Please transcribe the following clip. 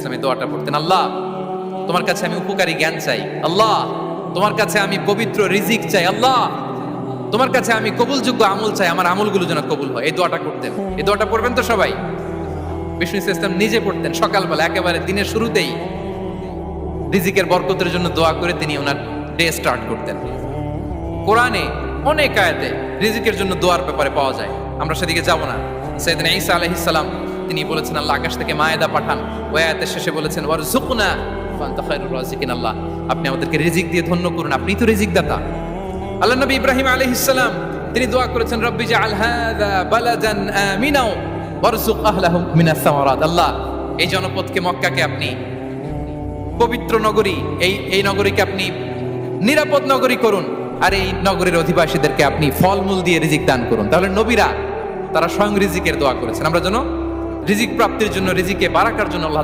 ইসলামে দোয়াটা পড়তেন, আল্লাহ তোমার কাছে আমি উপকারী জ্ঞান চাই, আল্লাহ তোমার কাছে আমি পবিত্র রিজিক চাই, আল্লাহ তোমার কাছে আমি কবুলযোগ্য আমল চাই, আমার আমলগুলো যেন কবুল হয়। এই দোয়াটা করতেন। এই দোয়াটা পড়বেন তো সবাই। বিষ্ণু ইসলাম নিজে পড়তেন সকালবেলা, একেবারে দিনের শুরুতেই রিজিকের বরকতের জন্য দোয়া করে তিনি ওনার ডে স্টার্ট করতেন। কোরআনে অনেক আয়াতে রিজিকের জন্য দোয়ার ব্যাপারে পাওয়া যায়, আমরা সেদিকে যাব না। সাইয়েদনা ঈসা আলাইহিস সালাম তিনি বলেছেন আল্লাহ আকাশ থেকে মায়েদা পাঠান, ওই আয়াতের শেষে বলেছেন ওয়ারযুকনা ফাআনতা খায়রুর রাযিকিন, আল্লাহ আপনি আমাদেরকে রিজিক দিয়ে ধন্য করুন, আপনিই তো রিজিক দাতা। আল্লাহ নবী ইব্রাহিম আলাইহিস সালাম তিনি দোয়া করেছেন রব্বি জাআল হাযা বালাদান আমিনা ওয়ারযুক আহলাহু মিনাস সামারাত, আল্লাহ এই জনপদকে মক্কাকে আপনি পবিত্র নগরী, এই নগরীকে আপনি নিরাপদ নগরী করুন, আর এই নগরীর অধিবাসীদেরকে আপনি ফলমূল দিয়ে রিজিক দান করুন। তাহলে নবীরা তারা স্বয়ং রিজিকের দোয়া করেছেন। আমরা যেন রিজিক প্রাপ্তির জন্য, রিজিকে বারাকার জন্য আল্লাহ